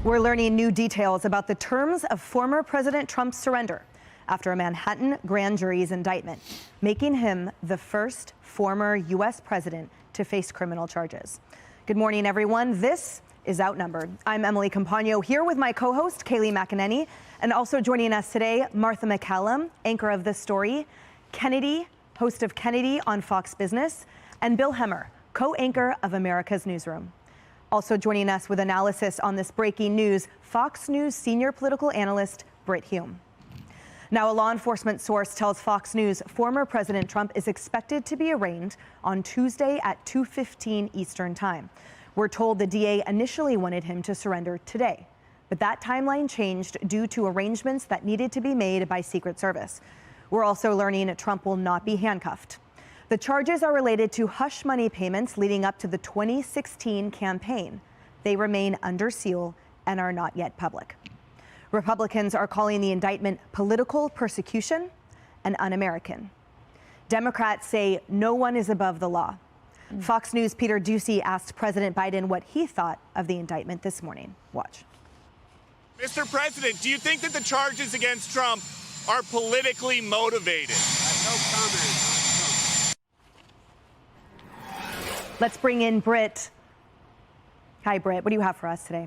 We're learning new details about the terms of former President Trump's surrender after a Manhattan grand jury's indictment, making him the first former U.S. president to face criminal charges. Good morning, everyone. This is Outnumbered. I'm Emily Campagno here with my co-host, Kayleigh McEnany, and also joining us today, Martha McCallum, anchor of this story, Kennedy, host of Kennedy on Fox Business, and Bill Hemmer, co-anchor of America's Newsroom. Also joining us with analysis on this breaking news, Fox News senior political analyst Brit Hume. Now, a law enforcement source tells Fox News former President Trump is expected to be arraigned on Tuesday at 2:15 Eastern Time. We're told the DA initially wanted him to surrender today, but that timeline changed due to arrangements that needed to be made by Secret Service. We're also learning Trump will not be handcuffed. The charges are related to hush money payments leading up to the 2016 campaign. They remain under seal and are not yet public. Republicans are calling the indictment political persecution and un-American. Democrats say no one is above the law. Fox News' Peter Doocy asked President Biden what he thought of the indictment this morning. Watch. Mr. President, do you think that the charges against Trump are politically motivated? No comment. Let's bring in Brit. Hi, Brit. What do you have for us today?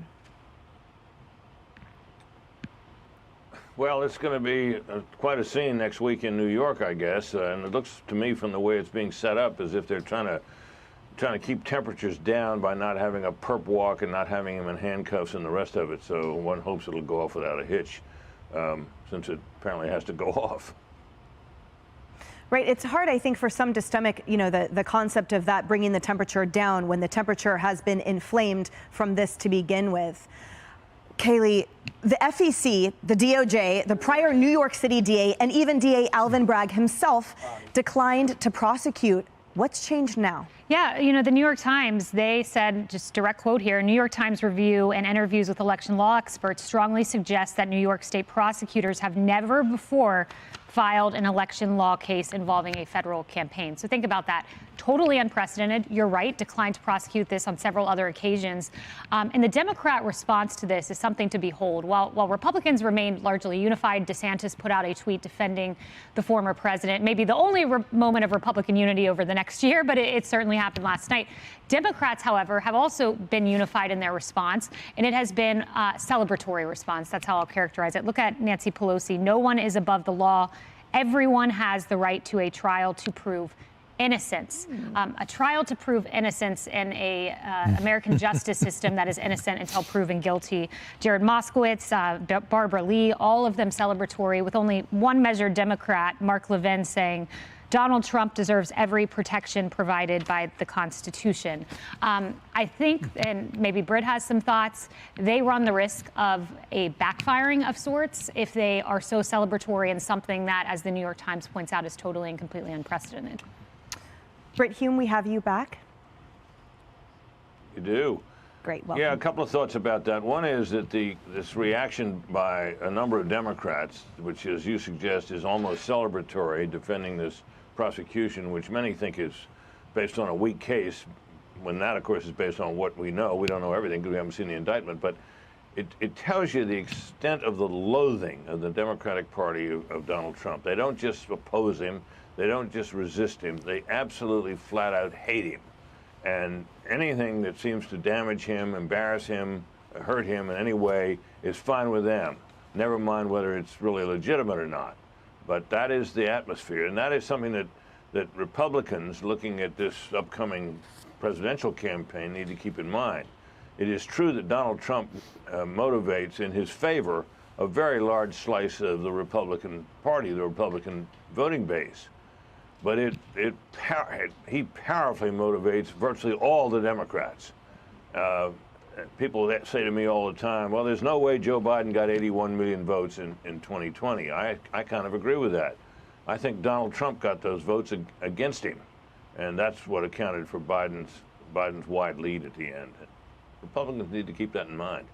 Well, it's going to be quite a scene next week in New York, I guess. And it looks to me, from the way it's being set up, as if they're trying to keep temperatures down by not having a perp walk and not having him in handcuffs and the rest of it. So one hopes it'll go off without a hitch, since it apparently has to go off. Right. It's hard, I think, for some to stomach, the concept of that bringing the temperature down when the temperature has been inflamed from this to begin with. Kayleigh, the FEC, the DOJ, the prior New York City DA, and even DA Alvin Bragg himself declined to prosecute. What's changed now? Yeah, the New York Times, they said, just direct quote here, New York Times review and interviews with election law experts strongly suggest that New York state prosecutors have never before filed an election law case involving a federal campaign. So think about that. Totally unprecedented. You're right, declined to prosecute this on several other occasions. And the Democrat response to this is something to behold. While Republicans remained largely unified, DeSantis put out a tweet defending the former president, maybe the only moment of Republican unity over the next year, but it certainly happened last night. Democrats, however, have also been unified in their response, and it has been a celebratory response. That's how I'll characterize it. Look at Nancy Pelosi. No one is above the law. Everyone has the right to a trial to prove innocence. A trial to prove innocence in a American justice system that is innocent until proven guilty. Jared Moskowitz, Barbara Lee, all of them celebratory, with only one measured Democrat, Mark Levin, saying Donald Trump deserves every protection provided by the Constitution. I think, and maybe Britt has some thoughts, they run the risk of a backfiring of sorts if they are so celebratory in something that, as the New York Times points out, is totally and completely unprecedented. Brit Hume, we have you back. You do. Great. Welcome. Yeah, a couple of thoughts about that. One is that this reaction by a number of Democrats, which, as you suggest, is almost celebratory, defending this prosecution, which many think is based on a weak case, when that, of course, is based on what we know. We don't know everything because we haven't seen the indictment, but it tells you the extent of the loathing of the Democratic Party of Donald Trump. They don't just oppose him. They don't just resist him. They absolutely flat out hate him. And anything that seems to damage him, embarrass him, hurt him in any way is fine with them. Never mind whether it's really legitimate or not. But that is the atmosphere, and that is something that Republicans looking at this upcoming presidential campaign need to keep in mind. It is true that Donald Trump motivates in his favor a very large slice of the Republican Party, the Republican voting base. But he powerfully motivates virtually all the Democrats. People that say to me all the time, well, there's no way Joe Biden got 81 million votes in 2020. I kind of agree with that. I think Donald Trump got those votes against him, and that's what accounted for Biden's wide lead at the end. Republicans need to keep that in mind.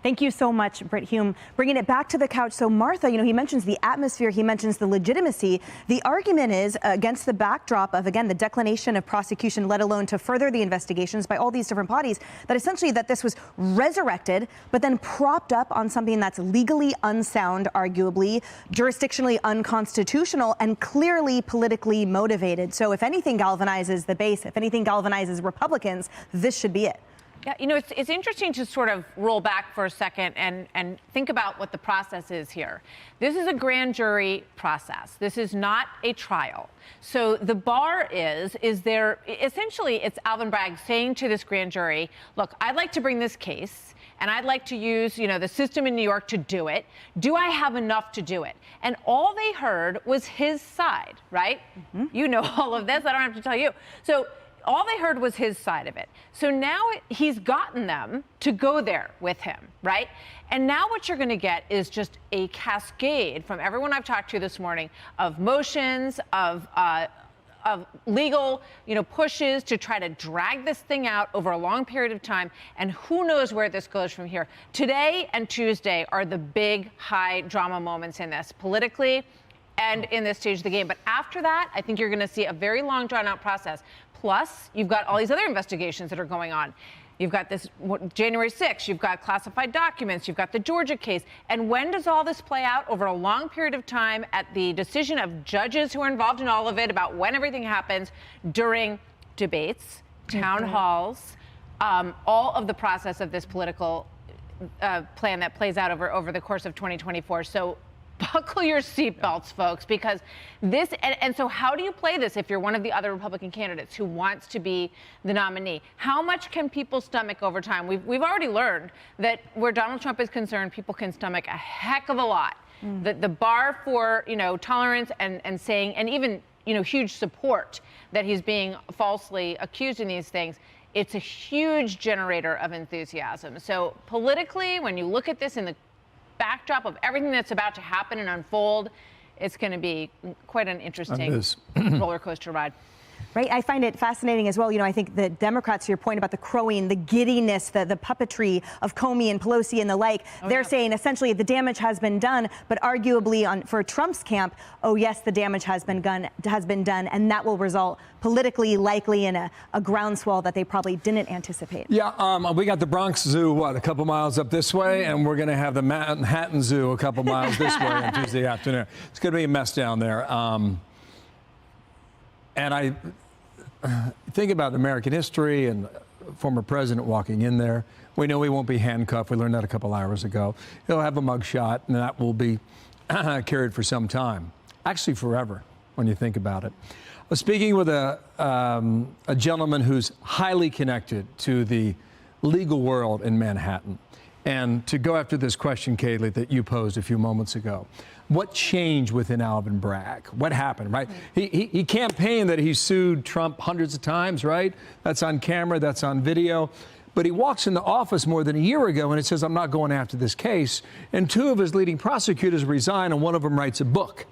Thank you so much, Britt Hume. Bringing it back to the couch. So Martha, he mentions the atmosphere, he mentions the legitimacy. The argument is against the backdrop of, again, the declination of prosecution, let alone to further the investigations by all these different bodies, that essentially that this was resurrected, but then propped up on something that's legally unsound, arguably, jurisdictionally unconstitutional, and clearly politically motivated. So if anything galvanizes the base, if anything galvanizes Republicans, this should be it. Yeah, it's interesting to sort of roll back for a second and think about what the process is here. This is a grand jury process. This is not a trial. So the bar is there, essentially it's Alvin Bragg saying to this grand jury, look, I'd like to bring this case and I'd like to use, the system in New York to do it. Do I have enough to do it? And all they heard was his side, right? Mm-hmm. You know all of this, I don't have to tell you. So all they heard was his side of it. So now he's gotten them to go there with him, right? And now what you're going to get is just a cascade from everyone I've talked to this morning of motions, of legal, pushes to try to drag this thing out over a long period of time. And who knows where this goes from here. Today and Tuesday are the big high drama moments in this politically and in this stage of the game. But after that, I think you're going to see a very long drawn out process. Plus, you've got all these other investigations that are going on. You've got this January 6th, you've got classified documents, you've got the Georgia case. And when does all this play out? Over a long period of time at the decision of judges who are involved in all of it about when everything happens during debates, town halls, all of the process of this political plan that plays out over the course of 2024. So buckle your seatbelts, folks, because this, and so how do you play this if you're one of the other Republican candidates who wants to be the nominee? How much can people stomach over time? We've already learned that where Donald Trump is concerned, people can stomach a heck of a lot. The bar for, tolerance and saying, and even, huge support that he's being falsely accused in these things, it's a huge generator of enthusiasm. So politically, when you look at this in the backdrop of everything that's about to happen and unfold, it's going to be quite an interesting roller coaster ride. Right. I find it fascinating as well. I think the Democrats, to your point about the crowing, the giddiness, the puppetry of Comey and Pelosi and the like, they're saying essentially the damage has been done. But arguably for Trump's camp, oh, yes, the damage has been done. And that will result politically likely in a groundswell that they probably didn't anticipate. Yeah, we got the Bronx Zoo, a couple miles up this way, and we're going to have the Manhattan Zoo a couple miles this way on Tuesday afternoon. It's going to be a mess down there. And I think about American history and former president walking in there. We know he won't be handcuffed. We learned that a couple hours ago. He'll have a mugshot, and that will be carried for some time. Actually, forever, when you think about it. I was speaking with a gentleman who's highly connected to the legal world in Manhattan. And to go after this question, Kaylee, that you posed a few moments ago, what changed within Alvin Bragg? What happened, right? He campaigned that he sued Trump hundreds of times, right? That's on camera, that's on video. But he walks in the office more than a year ago and it says, I'm not going after this case. And two of his leading prosecutors resign and one of them writes a book.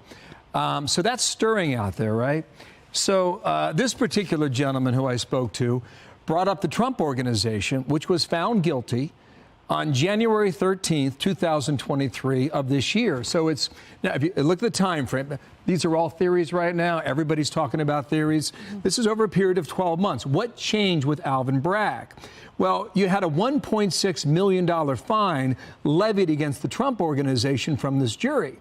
So that's stirring out there, right? So this particular gentleman who I spoke to brought up the Trump Organization, which was found guilty on January 13th, 2023 of this year. So it's, now if you look at the time frame, these are all theories right now. Everybody's talking about theories. This is over a period of 12 months. What changed with Alvin Bragg? Well, you had a $1.6 million fine levied against the Trump Organization from this jury.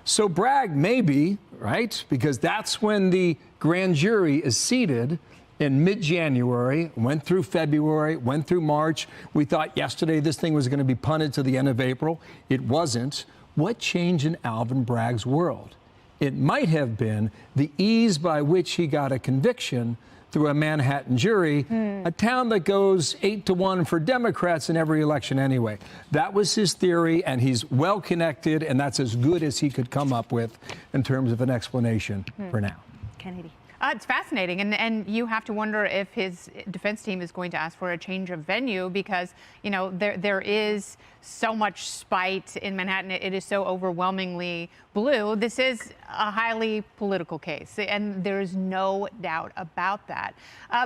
So Bragg may be, right, because that's when the grand jury is seated in mid-January, went through February, went through March. We thought yesterday this thing was going to be punted to the end of April. It wasn't. What changed in Alvin Bragg's world? It might have been the ease by which he got a conviction through a Manhattan jury, a town that goes 8-1 for Democrats in every election anyway. That was his theory, and he's well connected, and that's as good as he could come up with in terms of an explanation for now. Kennedy. It's fascinating, and you have to wonder if his defense team is going to ask for a change of venue because, you know, there is so much spite in Manhattan. It is so overwhelmingly blue. This is a highly political case, and there's no doubt about that.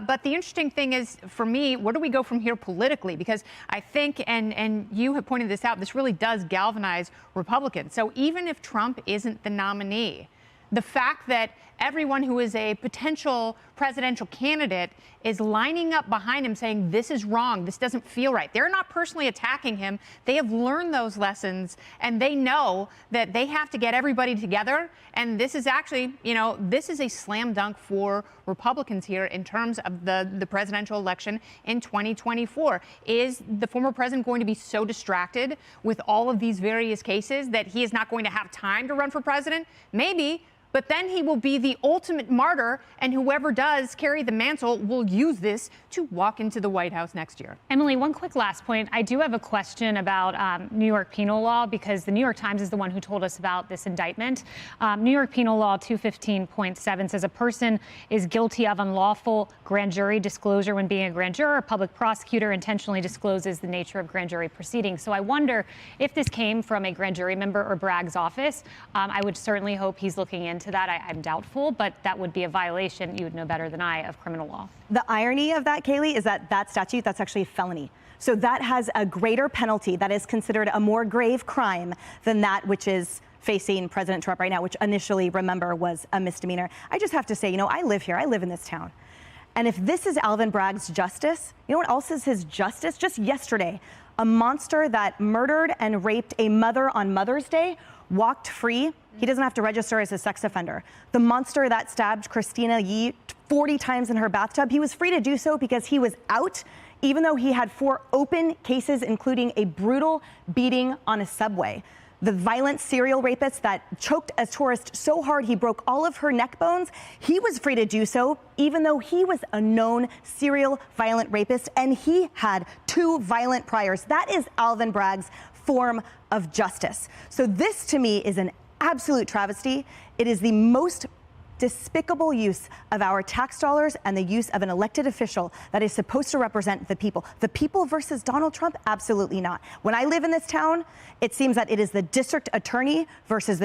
But the interesting thing is, for me, where do we go from here politically? Because I think, and you have pointed this out, this really does galvanize Republicans. So even if Trump isn't the nominee, the fact that everyone who is a potential presidential candidate is lining up behind him saying, this is wrong, this doesn't feel right. They're not personally attacking him. They have learned those lessons, and they know that they have to get everybody together. And this is actually, you know, this is a slam dunk for Republicans here in terms of the presidential election in 2024. Is the former president going to be so distracted with all of these various cases that he is not going to have time to run for president? Maybe. But then he will be the ultimate martyr, and whoever does carry the mantle will use this to walk into the White House next year. Emily, one quick last point. I do have a question about New York penal law, because the New York Times is the one who told us about this indictment. New York penal law 215.7 says a person is guilty of unlawful grand jury disclosure when being a grand juror. A public prosecutor intentionally discloses the nature of grand jury proceedings. So I wonder if this came from a grand jury member or Bragg's office. I would certainly hope he's looking into that. I'm doubtful, but that would be a violation, you would know better than I, of criminal law. The irony of that, Kaylee, is that that statute, that's actually a felony. So that has a greater penalty. That is considered a more grave crime than that which is facing President Trump right now, which initially, remember, was a misdemeanor. I just have to say, you know, I live here. I live in this town. And if this is Alvin Bragg's justice, you know what else is his justice? Just yesterday, a monster that murdered and raped a mother on Mother's Day walked free. He doesn't have to register as a sex offender. The monster that stabbed Christina Yee 40 times in her bathtub, he was free to do so because he was out, even though he had 4 open cases, including a brutal beating on a subway. The violent serial rapist that choked a tourist so hard he broke all of her neck bones, he was free to do so, even though he was a known serial violent rapist, and he had 2 violent priors. That is Alvin Bragg's form of justice. So this, to me, is an absolute travesty. It is the most despicable use of our tax dollars and the use of an elected official that is supposed to represent the people. The people versus Donald Trump? Absolutely not. When I live in this town, it seems that it is the district attorney versus the